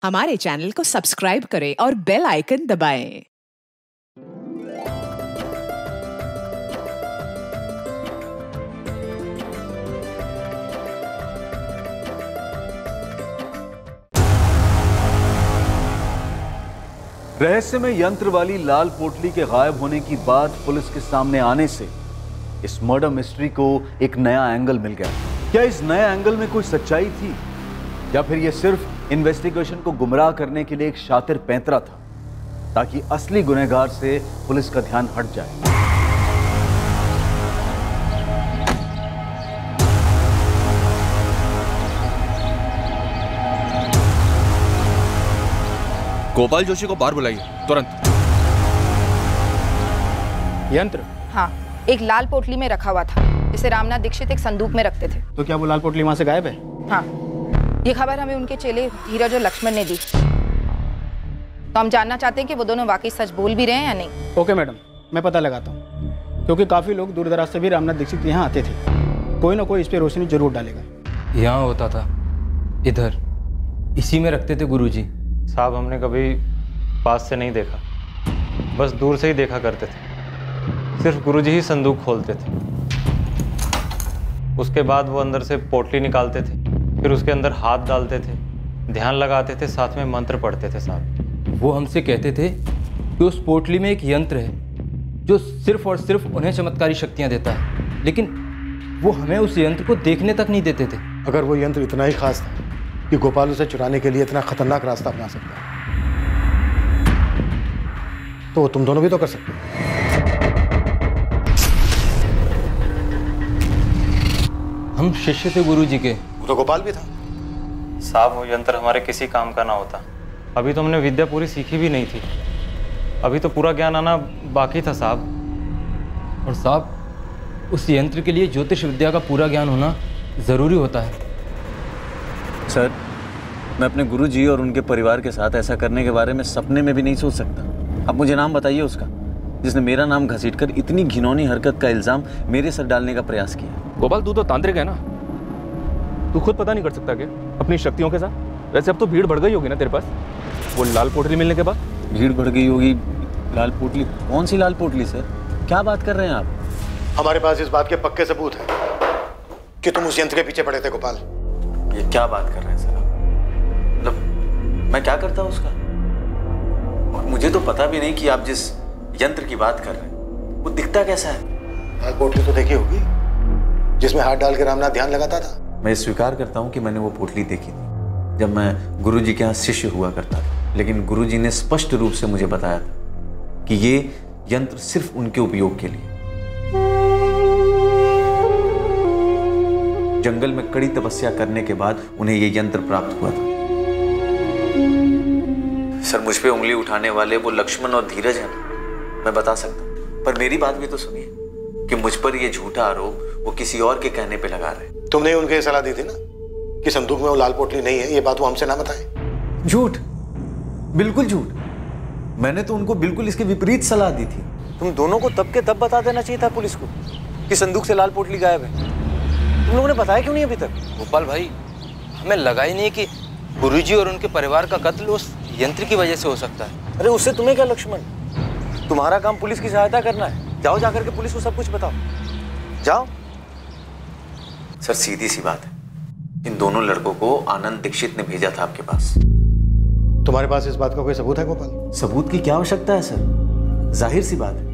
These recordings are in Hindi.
हमारे चैनल को सब्सक्राइब करें और बेल आइकन दबाएं। रहस्यमय यंत्र वाली लाल पोटली के गायब होने की बात पुलिस के सामने आने से इस मर्डर मिस्ट्री को एक नया एंगल मिल गया। क्या इस नए एंगल में कोई सच्चाई थी या फिर यह सिर्फ इन्वेस्टिगेशन को गुमराह करने के लिए एक शातिर पैंतरा था ताकि असली गुनहगार से पुलिस का ध्यान हट जाए। गोपाल जोशी को बाहर बुलाइए तुरंत। यंत्र? हाँ, एक लाल पोटली में रखा हुआ था जिसे रामनाथ दीक्षित एक संदूक में रखते थे। तो क्या वो लाल पोटली वहां से गायब है? हाँ, ये खबर हमें उनके चेले धीरज और लक्ष्मण ने दी। तो हम जानना चाहते हैं कि वो दोनों वाकई सच बोल भी रहे हैं या नहीं। ओके मैडम, मैं पता लगाता हूँ, क्योंकि काफी लोग दूर दराज से भी रामनाथ दीक्षित यहाँ आते थे। कोई ना कोई इस पे रोशनी जरूर डालेगा। यहाँ होता था, इधर इसी में रखते थे गुरुजी। साहब, हमने कभी पास से नहीं देखा, बस दूर से ही देखा करते थे। सिर्फ गुरुजी ही संदूक खोलते थे। उसके बाद वो अंदर से पोटली निकालते थे, फिर उसके अंदर हाथ डालते थे, ध्यान लगाते थे, साथ में मंत्र पढ़ते थे। साहब, वो हमसे कहते थे कि उस पोटली में एक यंत्र है जो सिर्फ और सिर्फ उन्हें चमत्कारी शक्तियाँ देता है, लेकिन वो हमें उस यंत्र को देखने तक नहीं देते थे। अगर वो यंत्र इतना ही खास था कि गोपाल उसे चुराने के लिए इतना खतरनाक रास्ता अपना सकता है, तो तुम दोनों भी तो कर सकते हो। हम शिष्य थे गुरुजी के। वो तो गोपाल भी था। साहब, वो यंत्र हमारे किसी काम का ना होता। अभी तो हमने विद्या पूरी सीखी भी नहीं थी, अभी तो पूरा ज्ञान आना बाकी था साहब। और साहब, उस यंत्र के लिए ज्योतिष विद्या का पूरा ज्ञान होना ज़रूरी होता है। सर, मैं अपने गुरुजी और उनके परिवार के साथ ऐसा करने के बारे में सपने में भी नहीं सोच सकता। अब मुझे नाम बताइए उसका जिसने मेरा नाम घसीटकर इतनी घिनौनी हरकत का इल्जाम मेरे सर डालने का प्रयास किया। गोपाल, तू तो तांत्रिक है ना, तू खुद पता नहीं कर सकता क्या अपनी शक्तियों के साथ? वैसे अब तो भीड़ बढ़ गई होगी ना तेरे पास, वो लाल पोटली मिलने के बाद। भीड़ बढ़ गई होगी? लाल पोटली? कौन सी लाल पोटली सर, क्या बात कर रहे हैं आप? हमारे पास इस बात के पक्के सबूत हैं कि तुम उस यंत्र के पीछे पड़े थे गोपाल। ये क्या बात कर रहे हैं सर? मतलब मैं क्या करता हूँ उसका? और मुझे तो पता भी नहीं कि आप जिस यंत्र की बात कर रहे हैं वो दिखता कैसा है। लाल पोटली तो देखी होगी जिसमें हाथ डाल के रामनाथ ध्यान लगाता था। मैं स्वीकार करता हूँ कि मैंने वो पोटली देखी थी जब मैं गुरुजी के यहाँ शिष्य हुआ करता था, लेकिन गुरुजी ने स्पष्ट रूप से मुझे बताया था कि ये यंत्र सिर्फ उनके उपयोग के लिए। जंगल में कड़ी तपस्या करने के बाद उन्हें ये यंत्र प्राप्त हुआ था। सर, मुझ पे उंगली उठाने वाले वो लक्ष्मण और धीरज है ना, मैं बता सकता हूँ, पर मेरी बात भी तो सुनिए कि मुझ पर ये झूठा आरोप वो किसी और के कहने पे लगा रहे। तुमने उनको ये सलाह दी थी ना कि संदूक में वो लाल पोटली नहीं है, ये बात वो हमसे ना बताए। झूठ, बिल्कुल झूठ। मैंने तो उनको बिल्कुल इसके विपरीत सलाह दी थी। तुम दोनों को तब के तब बता देना चाहिए था पुलिस को कि संदूक से लाल पोटली गायब है। तुम लोगों ने बताया क्यों नहीं अभी तक? गोपाल भाई, हमें लगा ही नहीं कि गुरुजी और उनके परिवार का कत्ल उस यंत्र की वजह से हो सकता है। अरे उससे तुम्हें क्या लक्ष्मण, तुम्हारा काम पुलिस की सहायता करना है। जाओ जाकर के पुलिस को सब कुछ बताओ, जाओ। सर, सीधी सी बात है, इन दोनों लड़कों को आनंद दीक्षित ने भेजा था आपके पास। तुम्हारे पास इस बात का कोई सबूत है गोपाल? सबूत की क्या आवश्यकता है सर? जाहिर सी बात है,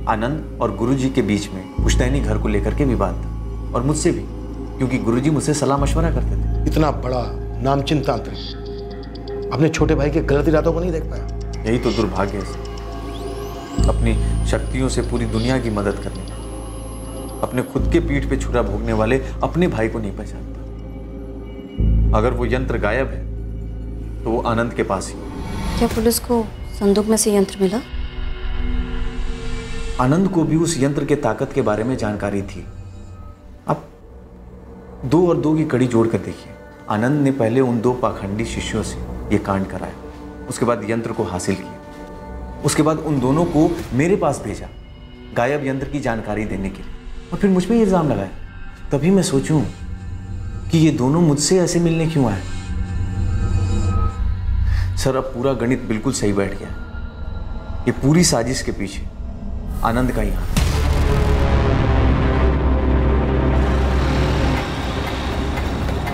आनंद और गुरुजी के बीच में पुश्तैनी घर को लेकर के विवाद था, और मुझसे भी, क्योंकि गुरुजी मुझसे सलाह मशवरा करते थे। इतना बड़ा नामचीन तांत्रिक अपने छोटे भाई के गलत इरादों को नहीं देख पाया। यही तो दुर्भाग्य है सर, अपनी शक्तियों से पूरी दुनिया की मदद करने, अपने खुद के पीठ पे छुरा भोगने वाले अपने भाई को नहीं पहचानता। अगर वो यंत्र गायब है तो वो आनंद के पास ही। क्या पुलिस को संदूक में से यंत्र मिला? आनंद को भी उस यंत्र के ताकत के बारे में जानकारी थी। अब 2 और 2 की कड़ी जोड़कर देखिए, आनंद ने पहले उन 2 पाखंडी शिष्यों से ये कांड कराया, उसके बाद यंत्र को हासिल किया, उसके बाद उन दोनों को मेरे पास भेजा गायब यंत्र की जानकारी देने के लिए, और फिर मुझ पे इल्जाम लगाया। तभी मैं सोचूं कि ये दोनों मुझसे ऐसे मिलने क्यों आए। सर अब पूरा गणित बिल्कुल सही बैठ गया। ये पूरी साजिश के पीछे आनंद का ही हाथ।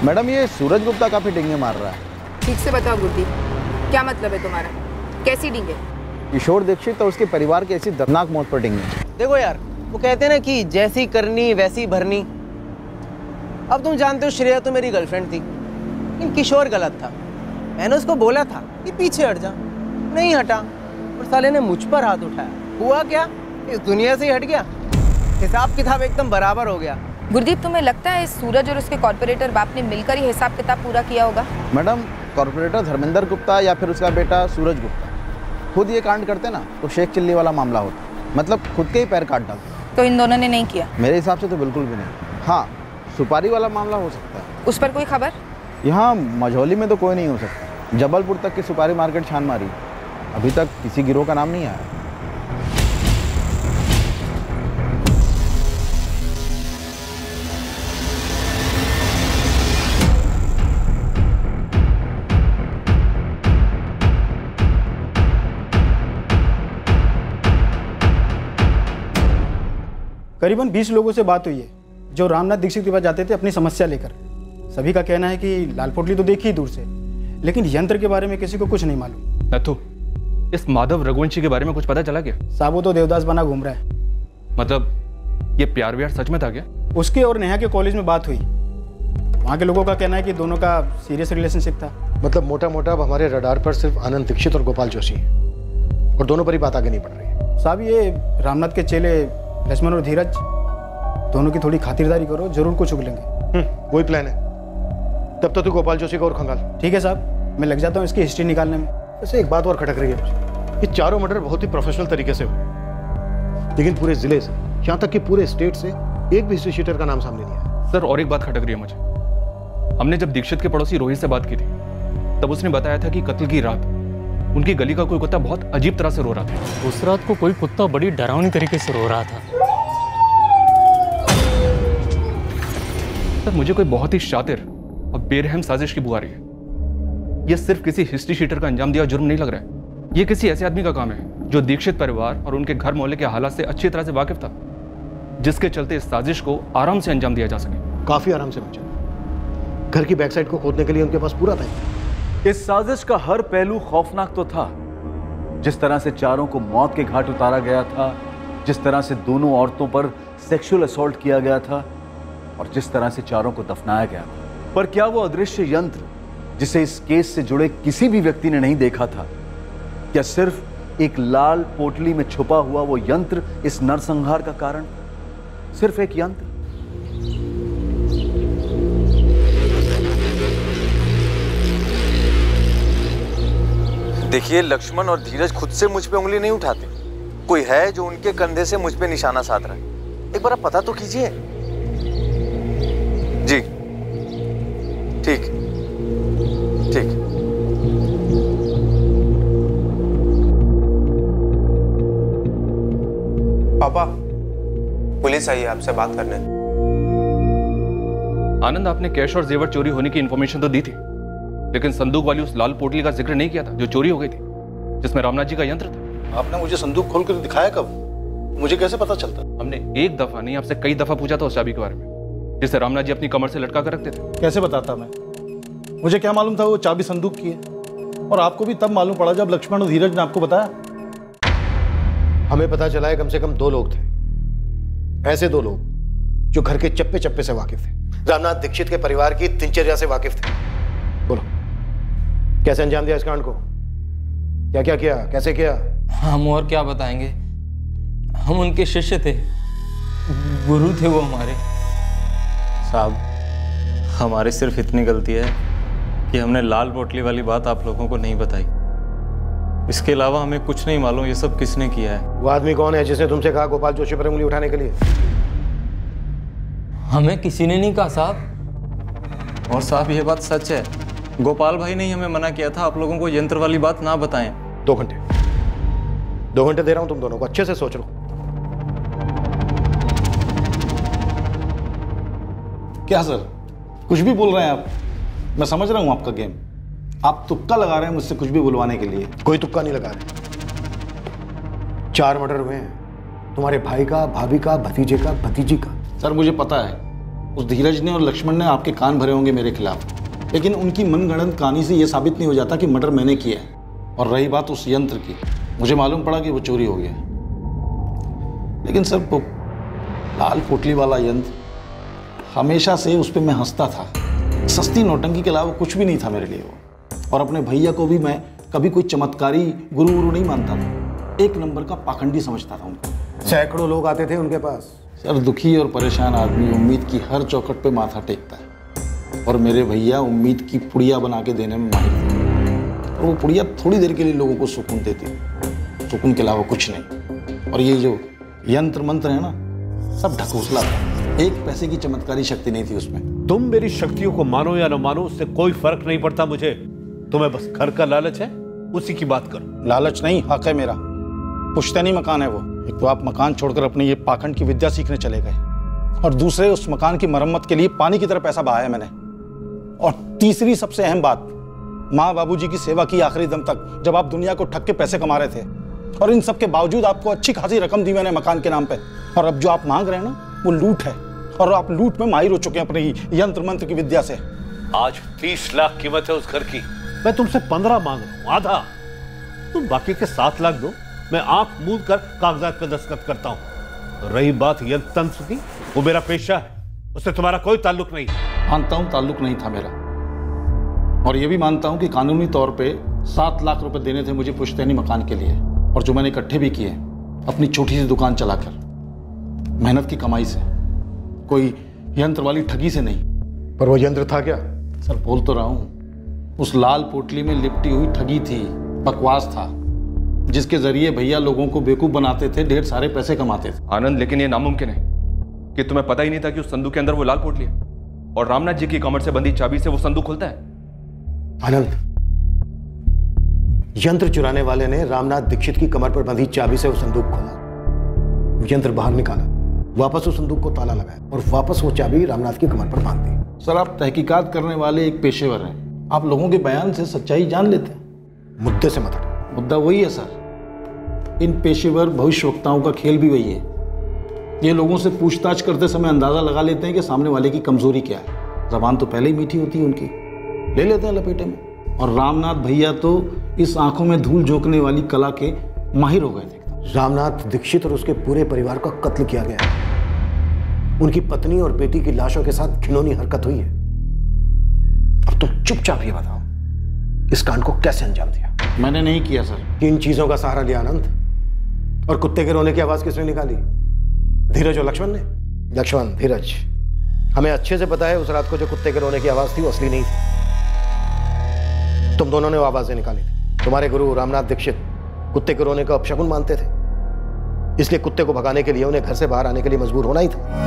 मैडम ये सूरज गुप्ता काफी डिंगे मार रहा है। ठीक से बताओ गुरदीप, क्या मतलब है तुम्हारा? कैसी डींगे? किशोर दीक्षित और उसके परिवार की ऐसी दर्दनाक मौत पर डिंगे। देखो यार, वो कहते हैं ना कि जैसी करनी वैसी भरनी। अब तुम जानते हो श्रेया तो मेरी गर्लफ्रेंड थी, लेकिन किशोर गलत था। मैंने उसको बोला था कि पीछे हट जा, नहीं हटा और साले ने मुझ पर हाथ उठाया। हुआ क्या, इस दुनिया से ही हट गया। हिसाब किताब एकदम बराबर हो गया। गुरदीप, तुम्हें लगता है सूरज और उसके कॉर्पोरेटर बाप ने मिलकर ही हिसाब किताब पूरा किया होगा? मैडम कॉर्पोरेटर धर्मेंद्र गुप्ता या फिर उसका बेटा सूरज गुप्ता खुद ये कांड करते ना तो शेख चिल्ली वाला मामला होता, मतलब खुद के ही पैर काट डालते। तो इन दोनों ने नहीं किया? मेरे हिसाब से तो बिल्कुल भी नहीं। हाँ, सुपारी वाला मामला हो सकता है। उस पर कोई खबर? यहाँ मझौली में तो कोई नहीं हो सकता। जबलपुर तक की सुपारी मार्केट छान मारी, अभी तक किसी गिरोह का नाम नहीं आया। करीबन 20 लोगों से बात हुई है जो रामनाथ दीक्षित के पास जाते थे अपनी समस्या लेकर। सभी का कहना है कि लाल पोटली तो देखी ही दूर से, लेकिन यंत्र के बारे में किसी को कुछ नहीं मालूम। नथु, इस माधव रघुवंशी के बारे में कुछ पता चला क्या? साहब वो तो देवदास बना घूम रहा है। मतलब ये प्यार व्यार सच में था क्या? उसके और नेहा के कॉलेज में बात हुई। वहाँ के लोगों का कहना है कि दोनों का सीरियस रिलेशनशिप था। मतलब मोटा मोटा अब हमारे रडार पर सिर्फ आनंद दीक्षित और गोपाल जोशी हैं और दोनों पर ही बात आगे नहीं बढ़ रही है। साहब ये रामनाथ के चेले लक्ष्मण और धीरज दोनों की थोड़ी खातिरदारी करो, जरूर कुछ उगलेंगे। वही प्लान है। तब तो तू गोपाल जोशी को और खंगाल। ठीक है साहब, मैं लग जाता हूँ इसकी हिस्ट्री निकालने में। वैसे एक बात और खटक रही है मुझे, ये चारों मर्डर बहुत ही प्रोफेशनल तरीके से हुए, लेकिन पूरे जिले से, यहाँ तक कि पूरे स्टेट से एक भी हिस्ट्री शीटर का नाम सामने नहीं आया। सर और एक बात खटक रही है मुझे। हमने जब दीक्षित के पड़ोसी रोहित से बात की थी, तब उसने बताया था कि कत्ल की रात उनकी गली का कोई कुत्ता बहुत अजीब तरह से रो रहा था। उस रात को कोई कुत्ता बड़ी डरावनी तरीके से रो रहा था। सर मुझे कोई बहुत ही शातिर और बेरहम साजिश की बुआ रही है। यह सिर्फ किसी हिस्ट्री शीटर का अंजाम दिया जुर्म नहीं लग रहा है। यह किसी ऐसे आदमी का काम है जो दीक्षित परिवार और उनके घर मोहल्ले के हालात से अच्छी तरह से वाकिफ था, जिसके चलते इस साजिश को आराम से अंजाम दिया जा सके। काफी आराम से बचा। घर की बैक साइड को खोदने के लिए उनके पास पूरा टाइम। इस साजिश का हर पहलू खौफनाक तो था। जिस तरह से चारों को मौत के घाट उतारा गया था, जिस तरह से दोनों औरतों पर सेक्सुअल असॉल्ट किया गया था और जिस तरह से चारों को दफनाया गया था। पर क्या वो अदृश्य यंत्र जिसे इस केस से जुड़े किसी भी व्यक्ति ने नहीं देखा था, क्या सिर्फ एक लाल पोटली में छुपा हुआ वो यंत्र इस नरसंहार का कारण? सिर्फ एक यंत्र? देखिए, लक्ष्मण और धीरज खुद से मुझ पे उंगली नहीं उठाते। कोई है जो उनके कंधे से मुझ पे निशाना साध रहा है। एक बार आप पता तो कीजिए। जी ठीक ठीक। पापा, पुलिस आई है आपसे बात करने। आनंद, आपने कैश और जेवर चोरी होने की इंफॉर्मेशन तो दी थी, लेकिन संदूक वाली उस लाल पोटली का जिक्र नहीं किया था जो चोरी हो गई थी, जिसमें रामनाथ जी का यंत्र था। आपने मुझे संदूक खोल कर दिखाया कब? मुझे कैसे पता चलता? हमने एक दफा नहीं, आपसे कई दफा पूछा था उस चाबी के बारे में, जिसे रामनाथ जी अपनी कमर से लटका कर रखते थे। कैसे बताता मैं? मुझे क्या मालूम था वो चाबी संदूक की है? और आपको भी तब मालूम पड़ा जब लक्ष्मण और धीरज ने आपको बताया। हमें पता चला है कम से कम 2 लोग थे, ऐसे 2 लोग जो घर के चप्पे चप्पे से वाकिफ थे, रामनाथ दीक्षित के परिवार की दिनचर्या से वाकिफ थे। बोलो, कैसे अंजाम दिया इस कांड को? क्या क्या किया, कैसे किया? हम और क्या बताएंगे, हम उनके शिष्य थे, गुरु थे वो हमारे। साहब, हमारी सिर्फ इतनी गलती है कि हमने लाल पोटली वाली बात आप लोगों को नहीं बताई। इसके अलावा हमें कुछ नहीं मालूम ये सब किसने किया है। वो आदमी कौन है जिसने तुमसे कहा गोपाल जोशी पर उंगली उठाने के लिए? हमें किसी ने नहीं कहा साहब। और साहब ये बात सच है, गोपाल भाई ने ही हमें मना किया था आप लोगों को यंत्र वाली बात ना बताएं। 2 घंटे दे रहा हूं तुम दोनों को, अच्छे से सोच लो। क्या सर, कुछ भी बोल रहे हैं आप? मैं समझ रहा हूं आपका गेम, आप तुक्का लगा रहे हैं मुझसे कुछ भी बुलवाने के लिए। कोई तुक्का नहीं लगा रहे। 4 मर्डर हुए हैं, तुम्हारे भाई का, भाभी का, भतीजे का, भतीजी का। सर मुझे पता है उस धीरज ने और लक्ष्मण ने आपके कान भरे होंगे मेरे खिलाफ, लेकिन उनकी मनगढ़ंत कहानी से यह साबित नहीं हो जाता कि मर्डर मैंने किया है। और रही बात उस यंत्र की, मुझे मालूम पड़ा कि वो चोरी हो गया, लेकिन सर वो लाल पोटली वाला यंत्र हमेशा से उस पर मैं हंसता था। सस्ती नौटंकी के अलावा कुछ भी नहीं था मेरे लिए वो। और अपने भैया को भी मैं कभी कोई चमत्कारी गुरु वुरु नहीं मानता था, एक नंबर का पाखंडी समझता था उनको। सैकड़ों लोग आते थे उनके पास। सर दुखी और परेशान आदमी उम्मीद की हर चौखट पे माथा टेकता है, और मेरे भैया उम्मीद की पुड़िया बना के देने में माहिर थे। और वो पुड़िया थोड़ी देर के लिए लोगों को सुकून देती, सुकून के अलावा कुछ नहीं। और ये जो यंत्र मंत्र है ना, सब ढकोसला था, एक पैसे की चमत्कारी शक्ति नहीं थी उसमें। तुम मेरी शक्तियों को मानो या न मानो, उससे कोई फर्क नहीं पड़ता मुझे। तुम्हें बस घर का लालच है, उसी की बात करो। लालच नहीं, हक है मेरा। पुश्तैनी मकान है वो। एक तो आप मकान छोड़कर अपने ये पाखंड की विद्या सीखने चले गए, और दूसरे उस मकान की मरम्मत के लिए पानी की तरह पैसा बहाया मैंने। और तीसरी सबसे अहम बात, माँ बाबूजी की सेवा की आखिरी दम तक, जब आप दुनिया को ठग के पैसे कमा रहे थे। और इन सब के बावजूद आपको अच्छी खासी रकम दी मैंने मकान के नाम पे। और अब जो आप मांग रहे हैं ना, वो लूट है, और आप लूट में माहिर हो चुके हैं अपने यंत्र मंत्र की विद्या से। आज 30 लाख कीमत है उस घर की, मैं तुमसे 15 मांग रहा हूं, आधा। तुम बाकी के 7 लाख दो, मैं आंख मूंद कर कागजात पे दस्तखत करता हूं। रही बात यंत्र तंत्र की, वो मेरा पेशा है, उससे तुम्हारा कोई ताल्लुक नहीं। मानता हूं ताल्लुक नहीं था मेरा, और ये भी मानता हूं कि कानूनी तौर पे 7 लाख रुपए देने थे मुझे पुश्तैनी मकान के लिए, और जो मैंने इकट्ठे भी किए अपनी छोटी सी दुकान चलाकर, मेहनत की कमाई से, कोई यंत्र वाली ठगी से नहीं। पर वो यंत्र था क्या? सर बोल तो रहा हूं, उस लाल पोटली में लिपटी हुई ठगी थी, बकवास था, जिसके जरिए भैया लोगों को बेवकूफ बनाते थे, ढेर सारे पैसे कमाते थे। आनंद, लेकिन ये नामुमकिन है कि तुम्हें पता ही नहीं था कि उस संदूक के अंदर वो लाल पोटली है, और रामनाथ जी की कमर से बंधी चाबी से वो संदूक खुलता है। आनंद, यंत्र चुराने वाले ने रामनाथ दीक्षित की कमर पर बंधी चाबी से वो संदूक खोला, यंत्र बाहर निकाला, वापस उस संदूक को ताला लगाया, और वापस वो चाबी रामनाथ की कमर पर बांध दी। सर आप तहकीकात करने वाले एक पेशेवर हैं, आप लोगों के बयान से सच्चाई जान लेते हैं। मुद्दे से मत हटो। मुद्दा वही है सर, इन पेशेवर भविष्यवक्ताओं का खेल भी वही है। ये लोगों से पूछताछ करते समय अंदाजा लगा लेते हैं कि सामने वाले की कमजोरी क्या है। जबान तो पहले ही मीठी होती है उनकी, ले लेते हैं लपेटे में। और रामनाथ भैया तो इस आंखों में धूल झोंकने वाली कला के माहिर हो गए थे। रामनाथ दीक्षित और उसके पूरे परिवार का कत्ल किया गया है। उनकी पत्नी और बेटी की लाशों के साथ घिनौनी हरकत हुई है। अब तुम चुपचाप ये बताओ, इस कांड को कैसे अंजाम दिया? मैंने नहीं किया सर। किन चीजों का सहारा लिया आनंद? और कुत्ते के रोने की आवाज किसने निकाली? धीरज और लक्ष्मण ने? लक्ष्मण, धीरज, हमें अच्छे से पता है उस रात को जो कुत्ते के रोने की आवाज थी वो असली नहीं थी। तुम दोनों ने वो आवाजें निकाली थी। तुम्हारे गुरु रामनाथ दीक्षित कुत्ते के रोने का अपशकुन मानते थे, इसलिए कुत्ते को भगाने के लिए उन्हें घर से बाहर आने के लिए मजबूर होना ही था।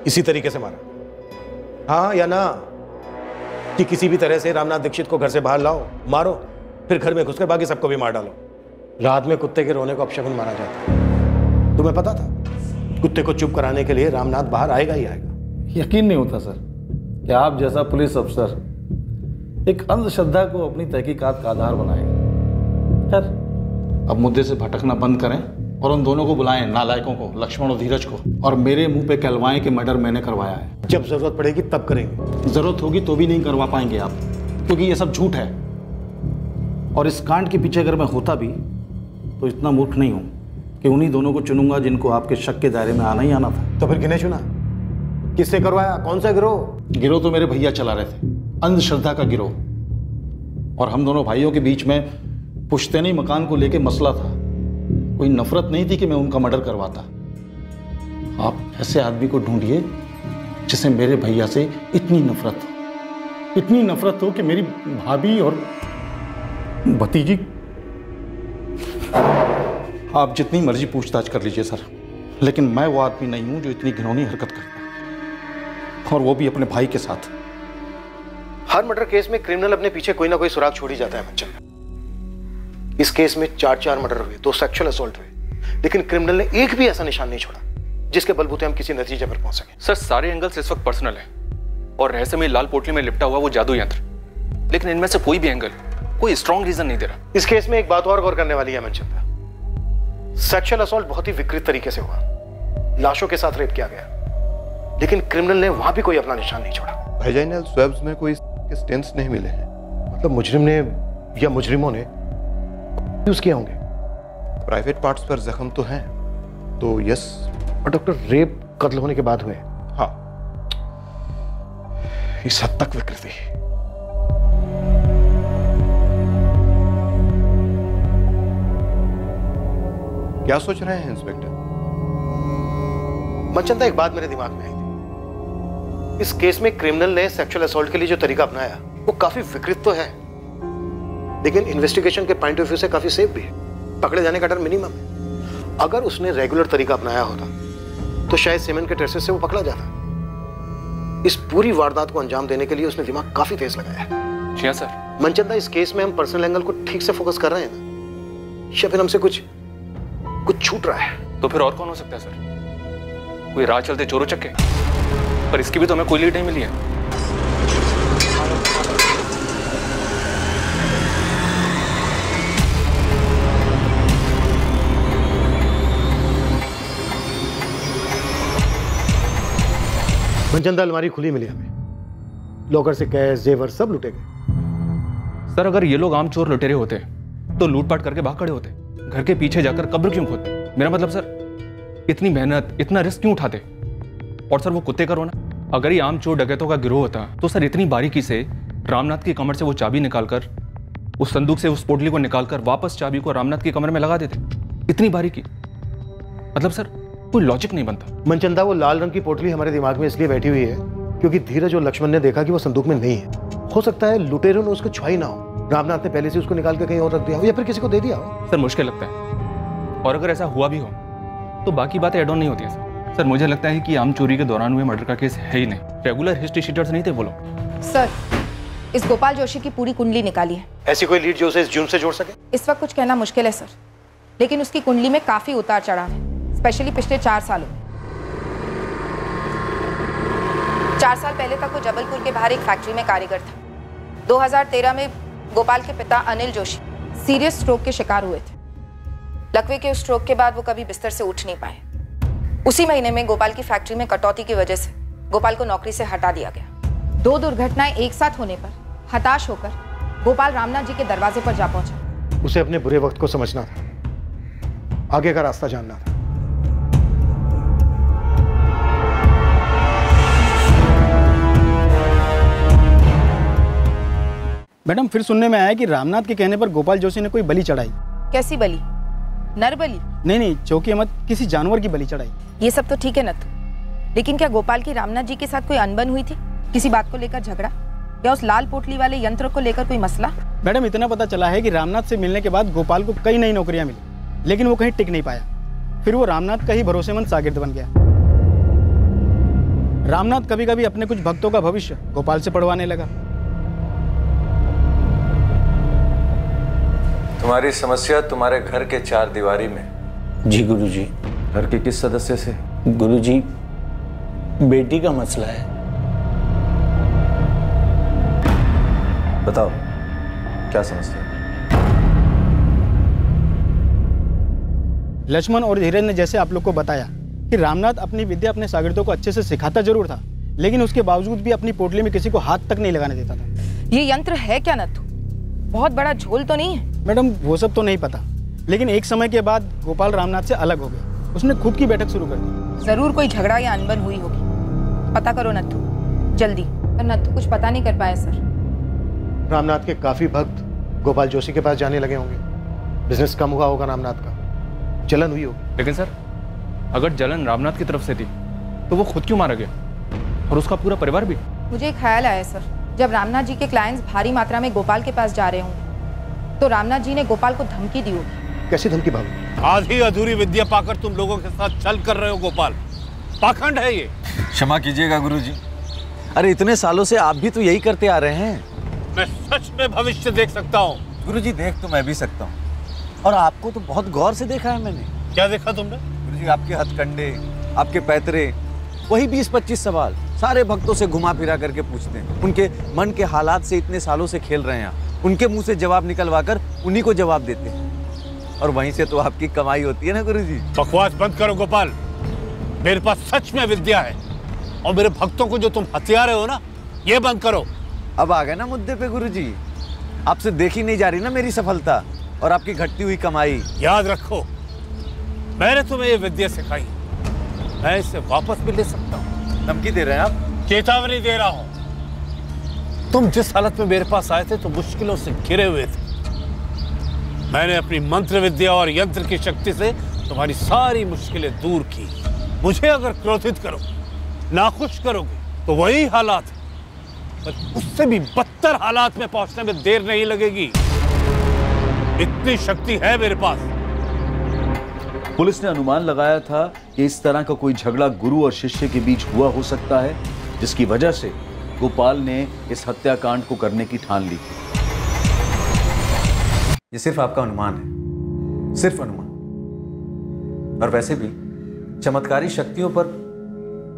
इसी तरीके से मारा, हाँ या ना? कि किसी भी तरह से रामनाथ दीक्षित को घर से बाहर लाओ, मारो, फिर घर में घुसकर बाकी सबको भी मार डालो। रात में कुत्ते के रोने को अपशकुन माना जाता है। तुम्हें पता था कुत्ते को चुप कराने के लिए रामनाथ बाहर आएगा ही आएगा। यकीन नहीं होता सर कि आप जैसा पुलिस अफसर एक अंधश्रद्धा को अपनी तहकीकात का आधार बनाएगा। खैर, अब मुद्दे से भटकना बंद करें और उन दोनों को बुलाएं, नालायकों को, लक्ष्मण और धीरज को, और मेरे मुंह पे कहलवाएं कि मर्डर मैंने करवाया है। जब जरूरत पड़ेगी तब करेंगे। जरूरत होगी तो भी नहीं करवा पाएंगे आप, क्योंकि ये सब झूठ है। और इस कांड के पीछे अगर मैं होता भी तो इतना मूर्ख नहीं हूं कि उन्हीं दोनों को चुनूंगा जिनको आपके शक के दायरे में आना ही आना था। तो फिर किन्हें चुना? किससे करवाया? कौन सा गिरोह? गिरोह तो मेरे भैया चला रहे थे, अंधश्रद्धा का गिरोह। और हम दोनों भाइयों के बीच में पुश्तैनी मकान को लेके मसला था। कोई नफरत नहीं थी कि मैं उनका मर्डर करवाता। आप ऐसे आदमी को ढूंढिए जिसे मेरे भैया से इतनी नफरत हो कि मेरी भाभी और भतीजी आप जितनी मर्जी पूछताछ कर लीजिए सर, लेकिन मैं वो आदमी नहीं हूं जो इतनी घिनौनी हरकत करता है, और वो भी अपने भाई के साथ। हर मर्डर केस में क्रिमिनल अपने पीछे कोई ना कोई सुराग छोड़ ही जाता है मनचंद। इस केस में 4 मर्डर हुए, 2 सेक्सुअल असॉल्ट हुए, लेकिन क्रिमिनल ने एक भी ऐसा निशान नहीं छोड़ा जिसके बलबूते हम किसी नतीजे पर पहुंच सके। सर सारे एंगल्स इस वक्त पर्सनल है और रहस्यमय लाल पोटली में लिपटा हुआ वो जादू यंत्र, लेकिन इनमें से कोई भी एंगल कोई स्ट्रॉन्ग रीजन नहीं दे रहा। इस केस में एक बात और गौर करने वाली है मनचंदा, सेक्सुअल असॉल्ट बहुत ही विकृत तरीके से हुआ, लाशों के साथ रेप किया गया, लेकिन क्रिमिनल ने वहां भी कोई अपना निशान नहीं छोड़ा। वेजाइनल स्वैब्स में कोई स्टेन्स नहीं मिले हैं। मतलब मुजरिम ने या मुजरिमों ने यूज किए होंगे। प्राइवेट पार्ट्स पर जख्म तो हैं, तो यस। और डॉक्टर, रेप कत्ल होने के बाद हुए? हाँ, इस हद तक विकृति। क्या सोच रहे हैं इंस्पेक्टर? मनचंदा, एक बात मेरे दिमाग में आई थी। इस केस में क्रिमिनल ने सेक्सुअल असॉल्ट के लिए जो तरीका अपनाया वो काफी विकृत तो है, लेकिन इन्वेस्टिगेशन के पॉइंट ऑफ व्यू से काफी सेफ भी है। पकड़े जाने का डर मिनिमम है। अगर उसने रेगुलर तरीका अपनाया होता तो शायद सीमेंट के ट्रेसेस से वो पकड़ा जाता। इस पूरी वारदात को अंजाम देने के लिए उसने दिमाग काफी तेज लगाया है। जी हाँ सर। मनचंदा, इस केस में हम पर्सनल एंगल को ठीक से फोकस कर रहे हैं ना, या फिर हमसे कुछ छूट रहा है? तो फिर और कौन हो सकता है सर? कोई राह चलते चोरों चक्के? पर इसकी भी तो हमें कोई लीड नहीं मिली है। मनचंदा, अलमारी खुली मिली हमें, लॉकर से कैश जेवर सब लुटे गए। सर अगर ये लोग आम चोर लुटेरे होते तो लूटपाट करके भाग खड़े होते, घर के पीछे जाकर कब्र क्यों खोदते? मेरा मतलब सर, इतनी मेहनत इतना रिस्क क्यों उठाते? और सर वो कुत्ते का रोना, अगर ये आम चोर डकैतों का गिरोह होता तो सर इतनी बारीकी से रामनाथ की कमर से वो चाबी निकालकर, उस संदूक से उस पोटली को निकालकर वापस चाबी को रामनाथ की कमर में लगा देते। इतनी बारीकी, मतलब सर कोई लॉजिक नहीं बनता। मनचंदा, वो लाल रंग की पोटली हमारे दिमाग में इसलिए बैठी हुई है क्योंकि धीरज और लक्ष्मण ने देखा कि वो संदूक में नहीं है। हो सकता है लुटेरों ने उसको छुआई ना हो, रामनाथ ने पहले से उसको निकाल के कहीं और रख दिया हो, या फिर किसी को दे दिया हो। सर मुश्किल लगता है, और अगर ऐसा हुआ भी हो तो बाकी बातें एड ऑन नहीं होती हैं। सर मुझे लगता है कि आम चोरी के दौरान हुए मर्डर का केस है ही नहीं, रेगुलर हिस्ट्री शीटर्स नहीं थे वो लोग। सर, इस गोपाल जोशी की पूरी कुंडली निकाली है। ऐसी कोई लीड जो उसे इस जुर्म से जोड़ सके? इस वक्त कुछ कहना मुश्किल है सर, लेकिन उसकी कुंडली में काफी उतार चढ़ाव है, स्पेशली पिछले 4 सालों में। 4 साल पहले तक वो जबलपुर के बाहर एक फैक्ट्री में कारीगर था। 2013 में गोपाल के पिता अनिल जोशी सीरियस स्ट्रोक के शिकार हुए थे। लकवे के उस स्ट्रोक के बाद वो कभी बिस्तर से उठ नहीं पाए। उसी महीने में गोपाल की फैक्ट्री में कटौती की वजह से गोपाल को नौकरी से हटा दिया गया। 2 दुर्घटनाएं एक साथ होने पर हताश होकर गोपाल रामनाथ जी के दरवाजे पर जा पहुंचा। उसे अपने बुरे वक्त को समझना था, आगे का रास्ता जानना था। मैडम, फिर सुनने में आया कि रामनाथ के कहने पर गोपाल जोशी ने कोई बलि चढ़ाई। कैसी बलि? नर बलि? नहीं, चौकी अहमद किसी जानवर की बलि चढ़ाई। ये सब तो ठीक है नत्थु, लेकिन क्या गोपाल की रामनाथ जी के साथ कोई अनबन हुई थी? किसी बात को लेकर झगड़ा, या उस लाल पोटली वाले यंत्र को लेकर कोई मसला? मैडम, इतना पता चला है कि रामनाथ से मिलने के बाद गोपाल को कई नई नौकरियां मिली, लेकिन वो कहीं टिक नहीं पाया। फिर वो रामनाथ का ही भरोसेमंद शागिर्द बन गया। रामनाथ कभी कभी अपने कुछ भक्तों का भविष्य गोपाल से पढ़वाने लगा। तुम्हारी समस्या तुम्हारे घर के 4 दीवारी में। जी गुरुजी। घर के किस सदस्य से? गुरुजी, बेटी का मसला है। बताओ क्या समस्या? लक्ष्मण और धीरज ने जैसे आप लोग को बताया कि रामनाथ अपनी विद्या अपने शागिर्दों को अच्छे से सिखाता जरूर था, लेकिन उसके बावजूद भी अपनी पोटली में किसी को हाथ तक नहीं लगाने देता था। ये यंत्र है क्या नत्थु? बहुत बड़ा झोल तो नहीं है? मैडम, वो सब तो नहीं पता, लेकिन एक समय के बाद गोपाल रामनाथ से अलग हो गया। उसने खुद की बैठक शुरू कर दी। जरूर कोई झगड़ा या अनबन हुई होगी। पता करो नत्थु, जल्दी। पर नत्थु कुछ पता नहीं कर पाया सर। रामनाथ के काफी भक्त गोपाल जोशी के पास जाने लगे होंगे। बिजनेस कम हुआ होगा रामनाथ का, जलन हुई होगी। लेकिन सर, अगर जलन रामनाथ की तरफ से थी तो वो खुद क्यों मारा गया, और उसका पूरा परिवार भी? मुझे एक ख्याल आया सर, जब रामनाथ जी के क्लाइंट्स भारी मात्रा में गोपाल के पास जा रहे होंगे तो रामनाथ जी ने गोपाल को धमकी दी होगी कैसी धमकी बाबू? आधी अधूरी विद्या पाकर तुम लोगों के साथ छल कर रहे हो गोपाल। पाखंड है ये। क्षमा कीजिएगा गुरुजी। अरे इतने सालों से आप भी तो यही करते आ रहे हैं। मैं सच में भविष्य देख सकता हूँ। गुरुजी देख तो मैं भी सकता हूँ, और आपको तो बहुत गौर से देखा है मैंने। क्या देखा तुमने? गुरुजी आपके हथकंडे, आपके पैतरे, वही 20-25 सवाल सारे भक्तों से घुमा फिरा करके पूछते हैं। उनके मन के हालात से इतने सालों से खेल रहे हैं आप। उनके मुंह से जवाब निकलवा कर उन्हीं को जवाब देते हैं, और वहीं से तो आपकी कमाई होती है ना गुरुजी। बकवास बंद करो गोपाल। मेरे पास सच में विद्या है, और मेरे भक्तों को जो तुम हथिया रहे हो ना, ये बंद करो। अब आ गए ना मुद्दे पे गुरुजी। आपसे देखी नहीं जा रही ना मेरी सफलता और आपकी घटती हुई कमाई। याद रखो, मैंने तुम्हें ये विद्या सिखाई, मैं इसे वापस भी ले सकता हूँ। धमकी दे रहे हैं आप? चेतावनी दे रहा हूँ। तुम जिस हालत में मेरे पास आए थे तो मुश्किलों से घिरे हुए थे। मैंने अपनी मंत्र विद्या और यंत्र की शक्ति से तुम्हारी सारी मुश्किलें दूर की। मुझे अगर क्रोधित करोगे, नाखुश करोगे, तो वही हालात है, पर उससे भी बदतर हालात में पहुंचने में देर नहीं लगेगी। इतनी शक्ति है मेरे पास। पुलिस ने अनुमान लगाया था कि इस तरह का कोई झगड़ा गुरु और शिष्य के बीच हुआ हो सकता है, जिसकी वजह से गोपाल ने इस हत्याकांड को करने की ठान ली। ये सिर्फ आपका अनुमान है, सिर्फ अनुमान। और वैसे भी चमत्कारी शक्तियों पर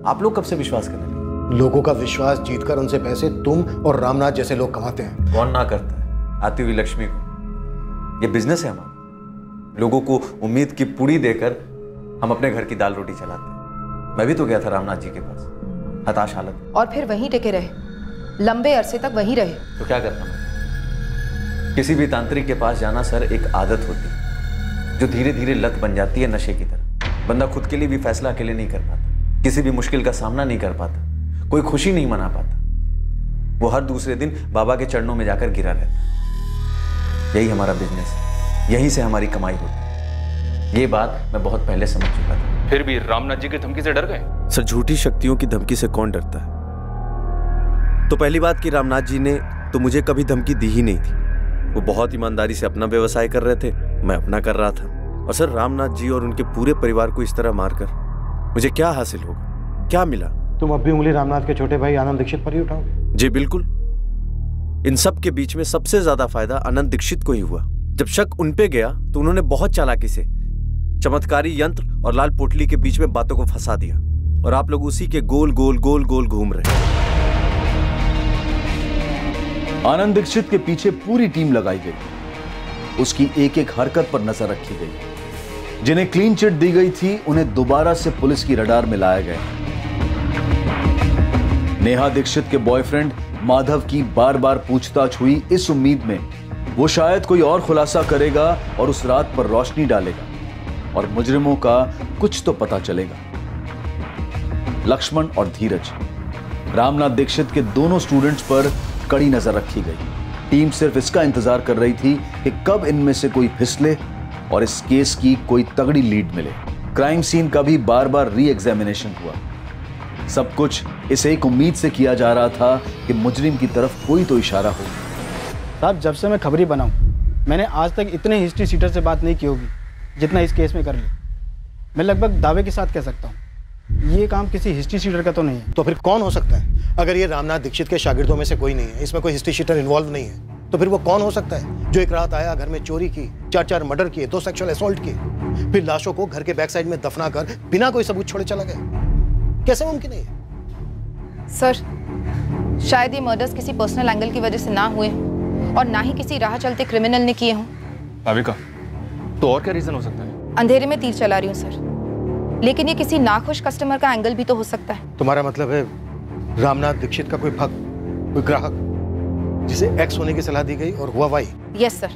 आप लोग कब से विश्वास करने लगे? लोगों का विश्वास जीतकर उनसे पैसे तुम और रामनाथ जैसे लोग कमाते हैं। कौन ना करता है आती हुई लक्ष्मी को। ये बिजनेस है हमारा। लोगों को उम्मीद की पूड़ी देकर हम अपने घर की दाल रोटी चलाते हैं। मैं भी तो गया था रामनाथ जी के पास, हताश हालत। और फिर वहीं टिके रहे, लंबे अरसे तक वहीं रहे। तो क्या करता मैं? किसी भी तांत्रिक के पास जाना सर एक आदत होती है, जो धीरे धीरे लत बन जाती है नशे की तरह। बंदा खुद के लिए भी फैसला अकेले नहीं कर पाता, किसी भी मुश्किल का सामना नहीं कर पाता, कोई खुशी नहीं मना पाता। वो हर दूसरे दिन बाबा के चरणों में जाकर गिरा रहता। यही हमारा बिजनेस है, यहीं से हमारी कमाई होती है। ये बात मैं बहुत पहले समझ चुका था। फिर भी रामनाथ जी की धमकी से डर गए? सर, झूठी शक्तियों की धमकी से कौन डरता है? तो पहली बात कि रामनाथ जी ने तो मुझे कभी धमकी दी ही नहीं थी। वो बहुत ईमानदारी से अपना व्यवसाय कर रहे थे, मैं अपना कर रहा था। और सर, रामनाथ जी और उनके पूरे परिवार को इस तरह मारकर मुझे क्या हासिल होगा, क्या मिला? तुम अब भी उंगली रामनाथ के छोटे भाई आनंद दीक्षित पर ही उठाओगे? जी बिल्कुल। इन सब के बीच में सबसे ज्यादा फायदा आनंद दीक्षित को ही हुआ। जब शक उन पे गया तो उन्होंने बहुत चालाकी से चमत्कारी यंत्र और लाल पोटली के बीच में बातों को फंसा दिया, और आप लोग उसी के गोल गोल गोल गोल घूम रहे हैं। आनंद दीक्षित के पीछे पूरी टीम लगाई गई। उसकी एक एक हरकत पर नजर रखी गई। जिन्हें क्लीन चिट दी गई थी उन्हें दोबारा से पुलिस की रडार में लाया गया। नेहा दीक्षित के बॉयफ्रेंड माधव की बार बार पूछताछ हुई, इस उम्मीद में वो शायद कोई और खुलासा करेगा और उस रात पर रोशनी डालेगा और मुजरिमों का कुछ तो पता चलेगा। लक्ष्मण और धीरज, रामनाथ दीक्षित के दोनों स्टूडेंट्स पर कड़ी नजर रखी गई। टीम सिर्फ इसका इंतजार कर रही थी कि कब इनमें से कोई फिसले और इस केस की कोई तगड़ी लीड मिले। क्राइम सीन का भी बार बार री एग्जामिनेशन हुआ। सब कुछ इस एक उम्मीद से किया जा रहा था कि मुजरिम की तरफ कोई तो इशारा हो। साहब, जब से मैं खबरी बनाऊं, मैंने आज तक इतने हिस्ट्री सीटर से बात नहीं की होगी जितना इस केस में कर ली। मैं लगभग दावे के साथ कह सकता हूँ ये काम किसी हिस्ट्री शीटर का तो नहीं है। तो फिर कौन हो सकता है? अगर ये रामनाथ दीक्षित के शागिर्दों में से कोई नहीं है, इसमें कोई हिस्ट्री शीटर इन्वॉल्व नहीं है, तो फिर वो कौन हो सकता है जो एक रात आया, घर में चोरी की, 4 मर्डर किए, 2 सेक्सुअल असॉल्ट किए, फिर लाशों को घर के बैक साइड में दफना कर बिना कोई सबूत छोड़े चला गया? कैसे मुमकिन है? सर, शायद ये मर्डर्स किसी पर्सनल एंगल की वजह से ना हुए और ना ही किसी राह चलते क्रिमिनल ने किए हों। भाविका, तो और क्या रीजन हो सकता है? अंधेरे में तीर चला रही हूँ सर, लेकिन ये किसी नाखुश कस्टमर का एंगल भी तो हो सकता है। तुम्हारा मतलब है रामनाथ दीक्षित का कोई भक्त, कोई ग्राहक जिसे एक्स होने की सलाह दी गई और हुआ वाई? Yes sir.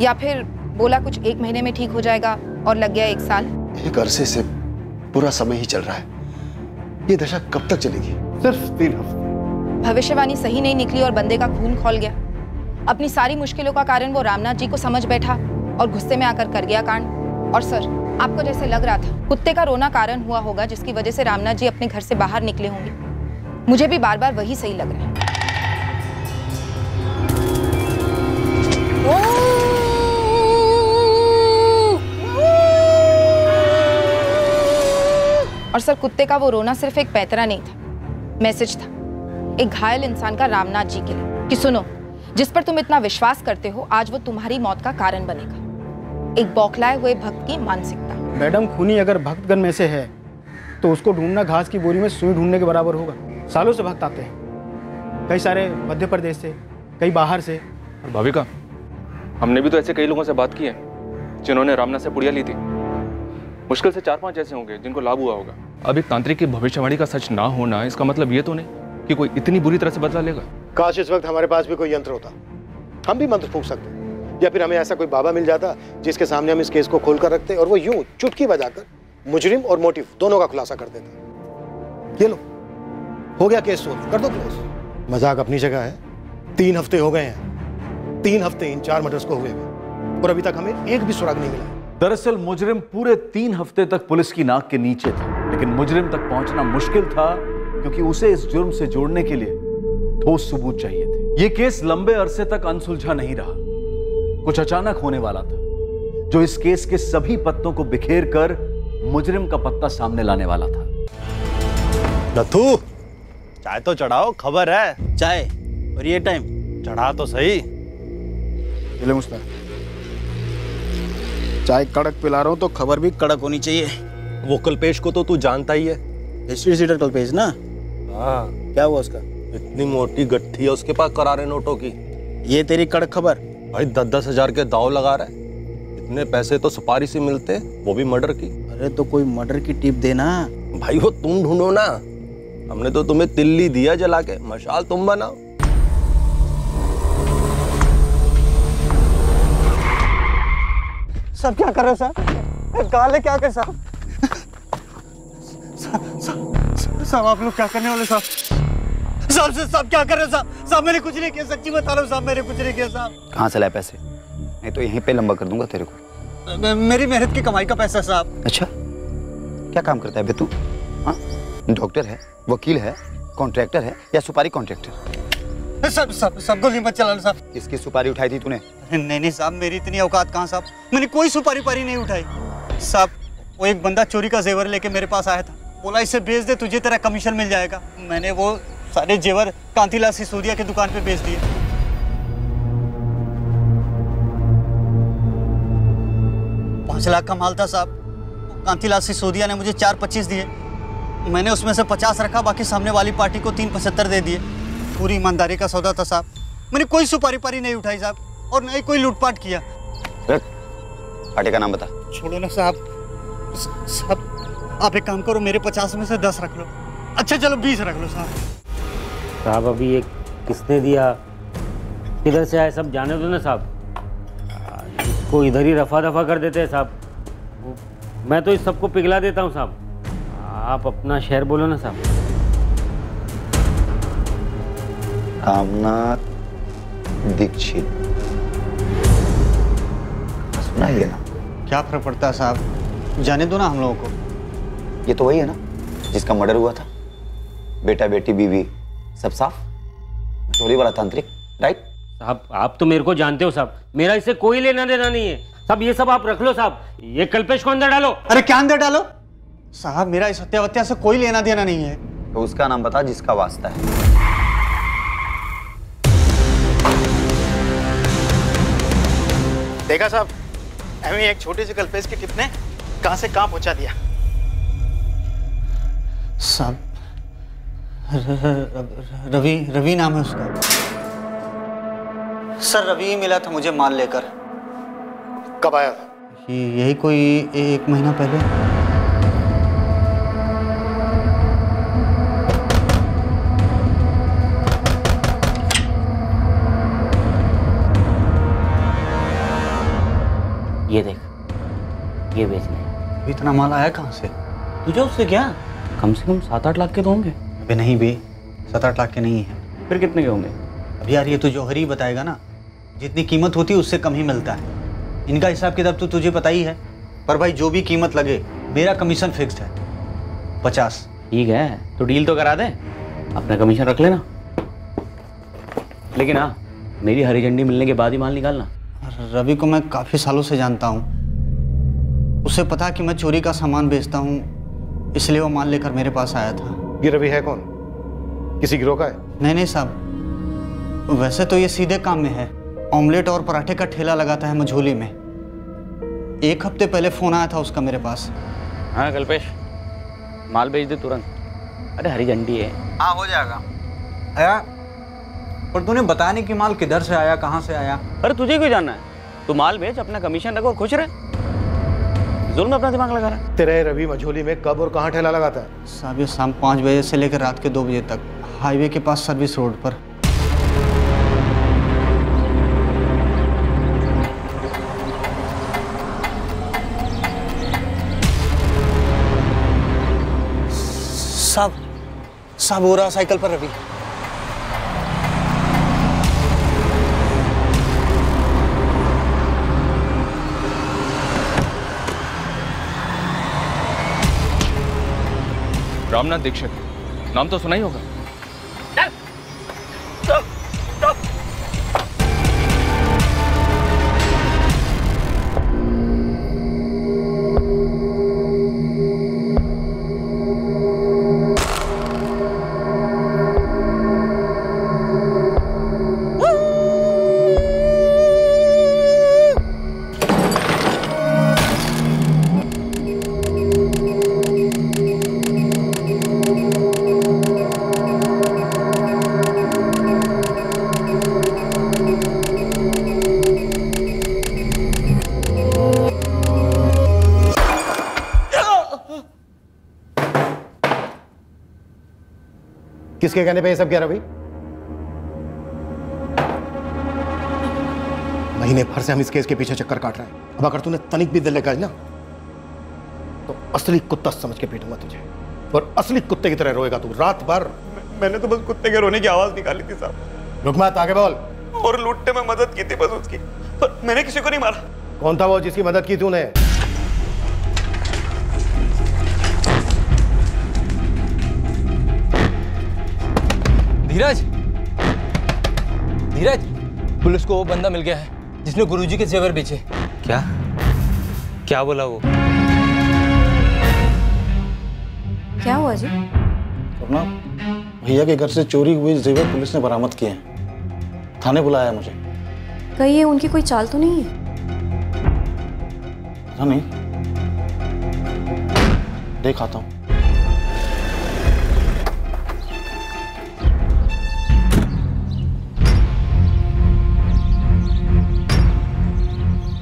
या फिर बोला कुछ 1 महीने में ठीक हो जाएगा और लग गया 1 साल। एक अरसे से पूरा समय ही चल रहा है, ये दशा कब तक चलेगी? सिर्फ 3 हफ्ते। भविष्यवाणी सही नहीं निकली और बंदे का खून खौल गया। अपनी सारी मुश्किलों का कारण वो रामनाथ जी को समझ बैठा और गुस्से में आकर कर गया कांड। और सर, आपको जैसे लग रहा था कुत्ते का रोना कारण हुआ होगा जिसकी वजह से रामनाथ जी अपने घर से बाहर निकले होंगे, मुझे भी बार बार वही सही लग रहा है। और सर कुत्ते का वो रोना सिर्फ एक पैतरा नहीं था, मैसेज था एक घायल इंसान का रामनाथ जी के लिए कि सुनो, जिस पर तुम इतना विश्वास करते हो आज वो तुम्हारी मौत का कारण बनेगा। एक बौखलाए हुए भक्त की मानसिकता। मैडम, खूनी अगर भक्तगण में से है तो उसको ढूंढना घास की बोरी में सुई ढूंढने के बराबर होगा। सालों से भक्त आते हैं, कई सारे मध्य प्रदेश से, कई बाहर से। और भाविका, हमने भी तो ऐसे कई लोगों से बात की है जिन्होंने रामनाथ से पुड़िया ली थी। मुश्किल से 4-5 ऐसे होंगे जिनको लाभ हुआ होगा। अब एक तांत्रिक की भविष्यवाणी का सच ना होना इसका मतलब ये तो नहीं कि कोई इतनी बुरी तरह से बदला लेगा। काश इस वक्त हमारे पास भी कोई यंत्र होता, हम भी मंत्र फूंक सकते, या फिर हमें ऐसा कोई बाबा मिल जाता जिसके सामने हम इस केस को खोल कर रखते और वो यूं चुटकी बजाकर मुजरिम और मोटिव दोनों का खुलासा कर देता। ये लो, हो गया केस सोल्व, कर दो क्लोज। मजाक अपनी जगह है, 3 हफ्ते हो गए हैं, 3 हफ्ते इन 4 मर्डर्स को हुए और अभी तक हमें एक भी सुराग नहीं मिला। दरअसल मुजरिम पूरे 3 हफ्ते तक पुलिस की नाक के नीचे था, लेकिन मुजरिम तक पहुंचना मुश्किल था क्योंकि उसे इस जुर्म से जोड़ने के लिए ठोस सबूत चाहिए थे। यह केस लंबे अरसे तक अनसुलझा नहीं रहा, कुछ अचानक होने वाला था जो इस केस के सभी पत्तों को बिखेर कर मुजरिम का पत्ता सामने लाने वाला था। नथु, चाय तो चढ़ाओ, खबर है। चाय और ये टाइम चढ़ा तो सही। ले मुस्ताद, चाय कड़क पिला रहा हूं तो खबर भी कड़क होनी चाहिए। वो कल्पेश को तो तू जानता ही है, हिस्ट्री सीटर कल्पेश ना। हाँ, क्या हुआ उसका? इतनी मोटी गट्ठी है उसके पास करारे नोटों की। ये तेरी कड़क खबर? भाई 10-10 हजार के दाव लगा रहा है। इतने पैसे तो सुपारी से मिलते, वो भी मर्डर की। अरे तो कोई मर्डर की टिप देना भाई, वो तुम ढूंढो ना, हमने तो तुम्हें तिल्ली दिया जला के, मशाल तुम बनाओ। सब क्या कर रहे हो साहब? गाले क्या कर साहब? साहब आप लोग क्या करने वाले साहब? साहब क्या कर रहे हो साहब? साहब मैंने कुछ नहीं किया, सच्ची बता रहा हूँ साहब, मैंने कुछ नहीं किया साहब। कहाँ से लाए पैसे? नहीं तो यहीं पे लंबा कर दूंगा तेरे को। मेरी मेहनत की कमाई का पैसा साहब। अच्छा, क्या काम करता है बे तू? हाँ, डॉक्टर है, वकील है, कॉन्ट्रैक्टर है या सुपारी कॉन्ट्रैक्टर? सब गोली मत चलाना साहब। किसकी सुपारी उठाई थी तूने? नहीं साहब, मेरी इतनी औकात कहाँ साहब, मैंने कोई सुपारी पारी नहीं उठाई साहब। वो एक बंदा चोरी का जेवर लेके मेरे पास आया था, बोला इसे बेच दे, तुझे तेरा कमीशन मिल जाएगा। मैंने वो सारे जेवर कांतिलाल सिसोदिया की दुकान पे बेच दिए। 5 लाख का माल था साहब। कांतिलाल सिसोदिया ने मुझे 4.25 दिए, मैंने उसमें से 50 रखा, बाकी सामने वाली पार्टी को 3.75 दे दिए। पूरी ईमानदारी का सौदा था साहब, मैंने कोई सुपारी पारी नहीं उठाई साहब, और न ही कोई लूटपाट किया। पार्टी का नाम बता। छोड़ो ना साहब। साहब आप एक काम करो, मेरे 50 में से 10 रख लो। अच्छा चलो 20 रख लो साहब। साहब अभी ये किसने दिया, किधर से आए, सब जाने दो ना साहब। इसको इधर ही रफा दफा कर देते हैं साहब, मैं तो इस सबको पिघला देता हूँ साहब। आप अपना शहर बोलो ना साहब। रामनाथ दीक्षित, सुना ही है ना? क्या फर्क पड़ता है साहब, जाने दो ना हम लोगों को। ये तो वही है ना जिसका मर्डर हुआ था, बेटा बेटी बीवी सब साफ, चोरी वाला तांत्रिक, राइट? साहब आप तो मेरे को जानते हो साहब, मेरा इससे कोई लेना देना नहीं है साहब। ये सब आप रख लो साहब, ये कल्पेश को अंदर डालो। अरे क्या अंदर डालो साहब, मेरा इस हत्या से कोई लेना देना नहीं है। तो उसका नाम बता जिसका वास्ता है। देखा साहब, हमें एक छोटी सी कल्पेश की टिप ने कहां से कहां पहुंचा दिया। साहब रवि नाम है उसका। सर रवि ही मिला था मुझे माल लेकर। कब आया था? यही कोई 1 महीना पहले। ये देख, ये बेच ले। इतना माल आया कहाँ से? तुझे उससे क्या? कम से कम 7-8 लाख के तो होंगे। अबे नहीं बे, 7-8 लाख के नहीं है। फिर कितने के होंगे? अब यार ये तो जौहरी बताएगा ना, जितनी कीमत होती है उससे कम ही मिलता है। इनका हिसाब किताब तो तुझे पता ही है। पर भाई जो भी कीमत लगे, मेरा कमीशन फिक्स्ड है 50। ठीक है, तो डील तो करा दे, अपना कमीशन रख लेना। लेकिन हाँ, मेरी हरी झंडी मिलने के बाद ही माल निकालना। रवि को मैं काफ़ी सालों से जानता हूँ, उसे पता कि मैं चोरी का सामान बेचता हूँ। इसलिए वो माल लेकर मेरे पास आया था। ये रवि है कौन? किसी गिरोह का है? नहीं साहब, वैसे तो ये सीधे काम में है। ऑमलेट और पराठे का ठेला लगाता है मझोली में। 1 हफ्ते पहले फ़ोन आया था उसका मेरे पास। हाँ कल्पेश, माल भेज दे तुरंत। अरे हरी झंडी है। हाँ हो जाएगा। आया, पर तूने बताया नहीं कि माल किधर से आया, कहाँ से आया। अरे तुझे क्यों जानना है? तू माल भेज, अपना कमीशन रखो, खुश रहे। जुल्म अपना दिमाग लगा रहा है। तेरे रवि मझोली में कब और कहाँ ठेला लगाता है? साहब ये शाम 5 बजे से लेकर रात के 2 बजे तक, हाईवे के पास सर्विस रोड पर। साहब हो रहा साइकिल पर रवि। रामनाथ दीक्षित, नाम तो सुना ही होगा। किसके कहने पे ये सब किया रवि? महीने भर से हम इस केस के पीछे चक्कर काट रहे हैं। अब अगर तूने तनिक भी दिल लगाई ना तो असली कुत्ता समझ के पीटूंगा तुझे, और असली कुत्ते की तरह रोएगा तू रात भर। मैंने तो बस कुत्ते के रोने की आवाज निकाली थी साहब। रुक मत, आगे बोल। और लूटने में मदद की थी बस उसकी, पर मैंने किसी को नहीं मारा। कौन था वो जिसकी मदद की तूने? धीरज, धीरज, पुलिस को वो बंदा मिल गया है जिसने गुरुजी के जेवर बेचे। क्या क्या बोला वो? क्या हुआ जी? अपना भैया के घर से चोरी हुए जेवर पुलिस ने बरामद किए हैं। थाने बुलाया मुझे। कहीं ये उनकी कोई चाल तो नहीं है? पता नहीं, देख आता हूँ।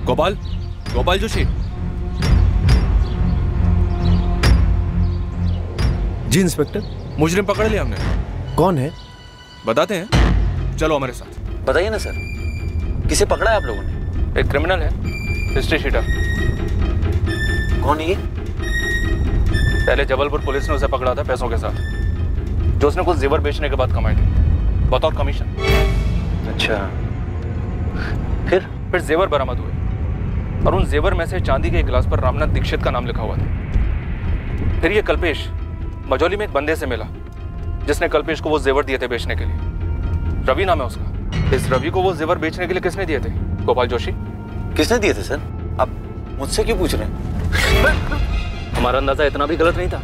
गोपाल, गोपाल जोशी। जी इंस्पेक्टर। मुजरिम पकड़ लिया हमने। कौन है? बताते हैं, चलो हमारे साथ। बताइए ना सर, किसे पकड़ा है आप लोगों ने? एक क्रिमिनल है, हिस्ट्री शीटर। कौन है ये? पहले जबलपुर पुलिस ने उसे पकड़ा था पैसों के साथ, जो उसने कुछ जेवर बेचने के बाद कमाए थे बतौर कमीशन। अच्छा, फिर जेवर बरामद हुए और उन जेवर में से चांदी के एक गिलास पर रामनाथ दीक्षित का नाम लिखा हुआ था। फिर ये कल्पेश मझौली में एक बंदे से मिला जिसने कल्पेश को वो जेवर दिए थे बेचने के लिए। रवि नाम है उसका। इस रवि को वो जेवर बेचने के लिए किसने दिए थे? गोपाल जोशी। किसने दिए थे सर? आप मुझसे क्यों पूछ रहे हैं? हमारा अंदाजा इतना भी गलत नहीं था,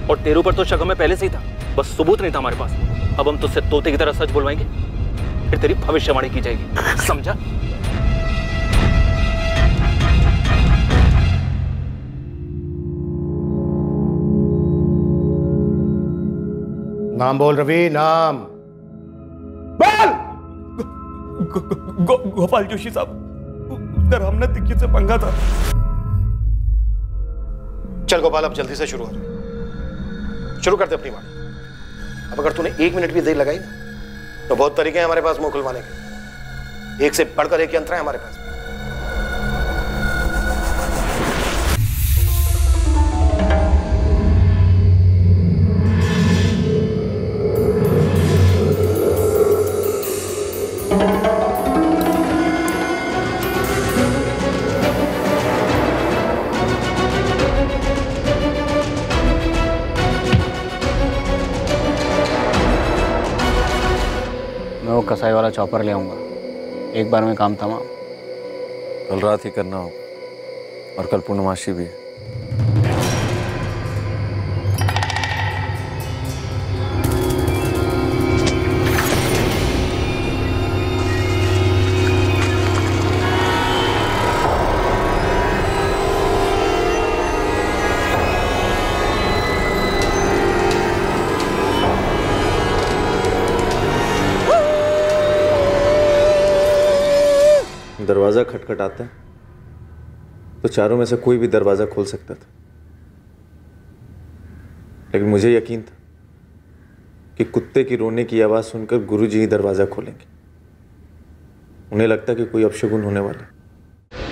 और तेरे ऊपर तो शक हमें पहले से ही था, बस सबूत नहीं था हमारे पास। अब हम तुझसे तोते की तरह सच बुलवाएंगे, फिर तेरी भविष्यवाणी की जाएगी, समझा? नाम बोल रवि, नाम बोल। गोपाल जोशी साहब, उसका रामनाथ दीक्षित से पंगा था। चल गोपाल, अब जल्दी से शुरू हो। शुरू करते अपनी बात। अब अगर तूने 1 मिनट भी देर लगाई ना तो बहुत तरीके हैं हमारे पास मुंह खुलवाने के। एक से बढ़कर एक यंत्र है हमारे पास। मैं वो कसाई वाला चॉपर ले आऊँगा, एक बार में काम तमाम। कल रात ही करना हो, और कल पूर्णमासी भी है। दरवाज़ा खटखटाता तो चारों में से कोई भी दरवाज़ा खोल सकता था, लेकिन मुझे यकीन था कि कुत्ते की रोने की आवाज़ सुनकर गुरुजी ही दरवाज़ा खोलेंगे। उन्हें लगता कि कोई अपशगुन होने वाला है।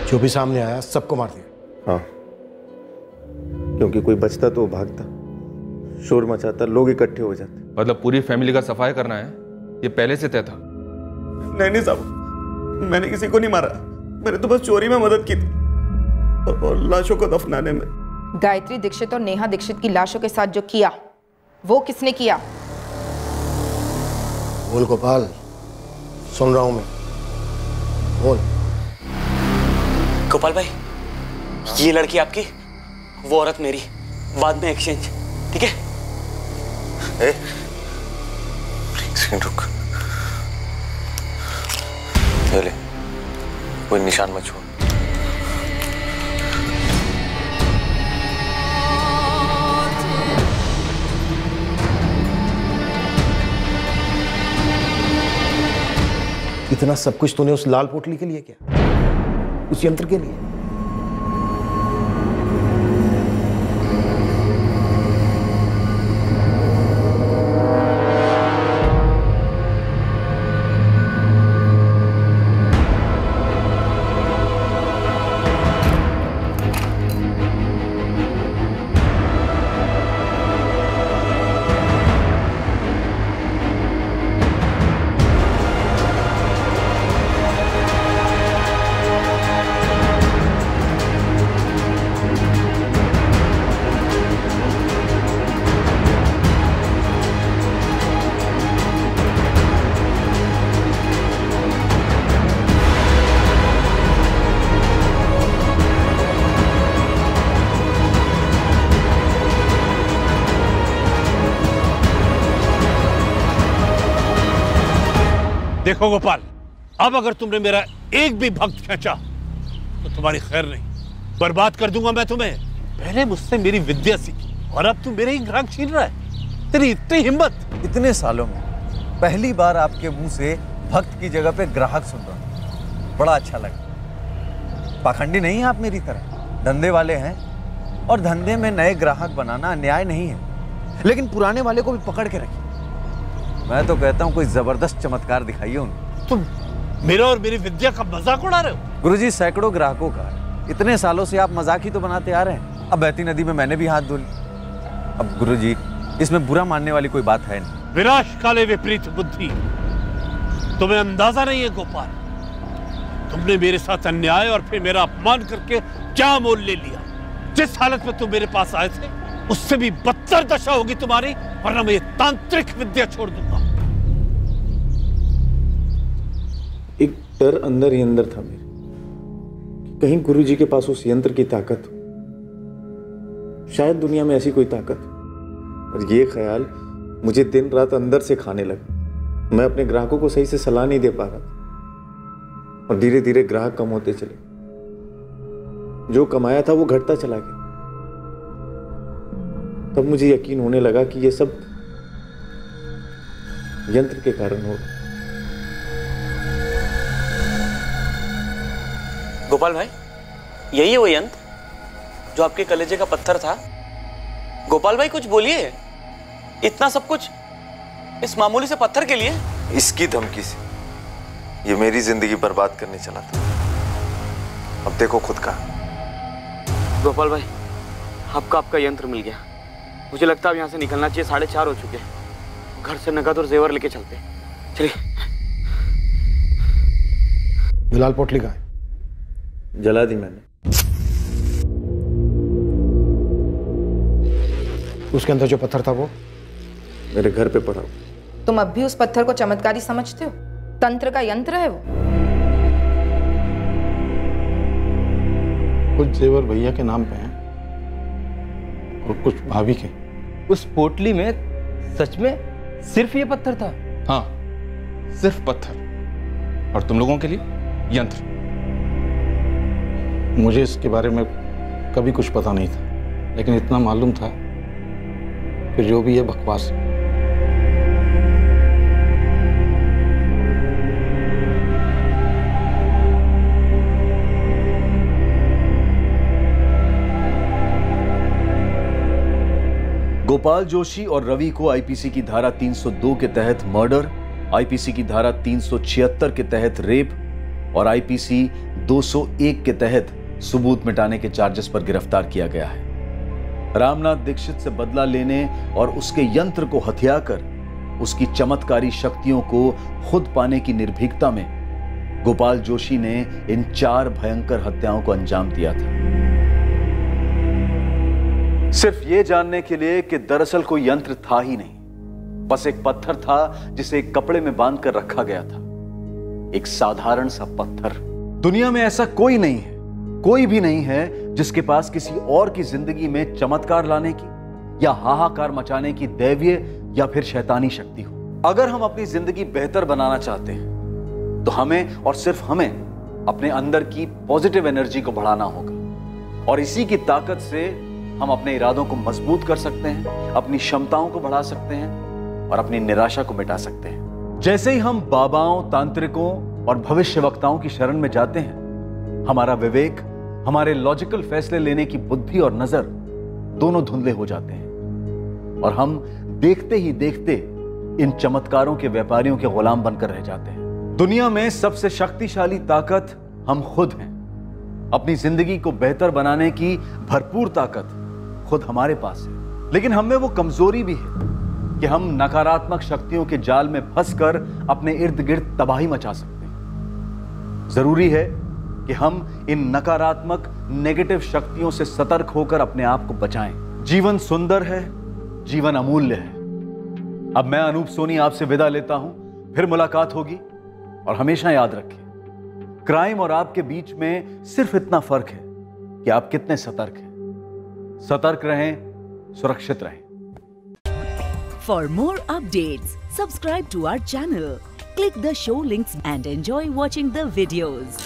जो भी सामने आया सबको मार दिया। हाँ, क्योंकि कोई बचता तो वो भागता, शोर मचाता, लोग इकट्ठे हो जाते। मतलब पूरी फैमिली का सफाई करना है, ये पहले से तय था? नहीं साहब, मैंने किसी को नहीं मारा। मैंने तो बस चोरी में मदद की थी और लाशों को दफनाने में। गायत्री दीक्षित और नेहा दीक्षित की लाशों के साथ जो किया वो किसने किया? बोल गोपाल, सुन रहा हूं मैं, बोल। गोपाल भाई, ये लड़की आपकी, वो औरत मेरी, बाद में एक्सचेंज, ठीक है? एक सेकंड रुक, ये ले, कोई निशान मत छोड़। इतना सब कुछ तूने उस लाल पोटली के लिए किया, उस यंत्र के लिए? देखो गोपाल, अब अगर तुमने मेरा एक भी भक्त खींचा तो तुम्हारी खैर नहीं, बर्बाद कर दूंगा मैं तुम्हें। पहले मुझसे मेरी विद्या सीखी और अब तुम मेरे ही ग्राहक छीन रहा है। तेरी इतनी हिम्मत! इतने सालों में पहली बार आपके मुंह से भक्त की जगह पे ग्राहक सुन रहा हूं, बड़ा अच्छा लगा। पाखंडी नहीं है आप मेरी तरह, धंधे वाले हैं और धंधे में नए ग्राहक बनाना अन्याय नहीं है, लेकिन पुराने वाले को भी पकड़ के रखिए। मैं तो कहता हूं कोई जबरदस्त चमत्कार दिखाइए उन्हें। तुम मेरा और मेरी विद्या का मजाक उड़ा रहे हो? गुरुजी, सैकड़ों ग्राहकों का इतने सालों से आप मजाक ही तो बनाते आ रहे हैं। अब बहती नदी में मैंने भी हाथ धो ली। अब गुरुजी, इसमें बुरा मानने वाली कोई बात है नहीं। विनाश काले विपरीत बुद्धि, तुम्हें अंदाजा नहीं है गोपाल, तुमने मेरे साथ अन्याय और फिर मेरा अपमान करके क्या मोल ले लिया। जिस हालत में तुम मेरे पास आए थे उससे भी बदतर दशा होगी तुम्हारी, वरना मैं ये तांत्रिक विद्या छोड़ दूंगा। एक डर अंदर ही अंदर था मेरे कि कहीं गुरुजी के पास उस यंत्र की ताकत हो, शायद दुनिया में ऐसी कोई ताकत हो। और ये ख्याल मुझे दिन रात अंदर से खाने लगा। मैं अपने ग्राहकों को सही से सलाह नहीं दे पा रहा था और धीरे धीरे ग्राहक कम होते चले। जो कमाया था वो घटता चला गया। तब मुझे यकीन होने लगा कि ये सब यंत्र के कारण हो। गोपाल भाई, यही है वो यंत्र जो आपके कलेजे का पत्थर था? गोपाल भाई कुछ बोलिए, इतना सब कुछ इस मामूली से पत्थर के लिए? इसकी धमकी से ये मेरी जिंदगी बर्बाद करने चला था। अब देखो खुद का। गोपाल भाई, आपका यंत्र मिल गया। मुझे लगता है अब यहाँ से निकलना चाहिए। 4:30 हो चुके हैं। घर से नकद और जेवर लेके चलते हैं। चलिए। लाल पोटली कहाँ है? जला दी मैंने। उसके अंदर जो पत्थर था वो मेरे घर पे पड़ा। तुम अब भी उस पत्थर को चमत्कारी समझते हो? तंत्र का यंत्र है वो। कुछ जेवर भैया के नाम पे हैं और कुछ भाभी के। उस पोटली में सच में सिर्फ ये पत्थर था? हाँ, सिर्फ पत्थर, और तुम लोगों के लिए यंत्र। मुझे इसके बारे में कभी कुछ पता नहीं था, लेकिन इतना मालूम था कि जो भी ये बकवास है। गोपाल जोशी और रवि को आईपीसी की धारा 302 के तहत मर्डर, आईपीसी की धारा 376 के तहत रेप और आईपीसी 201 के तहत सबूत मिटाने के चार्जेस पर गिरफ्तार किया गया है। रामनाथ दीक्षित से बदला लेने और उसके यंत्र को हथियाकर उसकी चमत्कारी शक्तियों को खुद पाने की निर्भीकता में गोपाल जोशी ने इन 4 भयंकर हत्याओं को अंजाम दिया था, सिर्फ ये जानने के लिए कि दरअसल कोई यंत्र था ही नहीं, बस एक पत्थर था जिसे एक कपड़े में बांधकर रखा गया था, एक साधारण सा पत्थर। दुनिया में ऐसा कोई नहीं है, कोई भी नहीं है जिसके पास किसी और की जिंदगी में चमत्कार लाने की या हाहाकार मचाने की दैवीय या फिर शैतानी शक्ति हो। अगर हम अपनी जिंदगी बेहतर बनाना चाहते हैं तो हमें और सिर्फ हमें अपने अंदर की पॉजिटिव एनर्जी को बढ़ाना होगा और इसी की ताकत से हम अपने इरादों को मजबूत कर सकते हैं, अपनी क्षमताओं को बढ़ा सकते हैं और अपनी निराशा को मिटा सकते हैं। जैसे ही हम बाबाओं, तांत्रिकों और भविष्यवक्ताओं की शरण में जाते हैं, हमारा विवेक, हमारे लॉजिकल फैसले लेने की बुद्धि और नजर दोनों धुंधले हो जाते हैं और हम देखते ही देखते इन चमत्कारों के व्यापारियों के गुलाम बनकर रह जाते हैं। दुनिया में सबसे शक्तिशाली ताकत हम खुद हैं। अपनी जिंदगी को बेहतर बनाने की भरपूर ताकत खुद हमारे पास है, लेकिन हम में वो कमजोरी भी है कि हम नकारात्मक शक्तियों के जाल में फंसकर अपने इर्द गिर्द तबाही मचा सकते हैं। जरूरी है कि हम इन नकारात्मक नेगेटिव शक्तियों से सतर्क होकर अपने आप को बचाएं। जीवन सुंदर है, जीवन अमूल्य है। अब मैं अनूप सोनी आपसे विदा लेता हूं, फिर मुलाकात होगी और हमेशा याद रखें, क्राइम और आपके बीच में सिर्फ इतना फर्क है कि आप कितने सतर्क हैं। सतर्क रहें, सुरक्षित रहें। For more updates, subscribe to our channel, click the show links and enjoy watching the videos.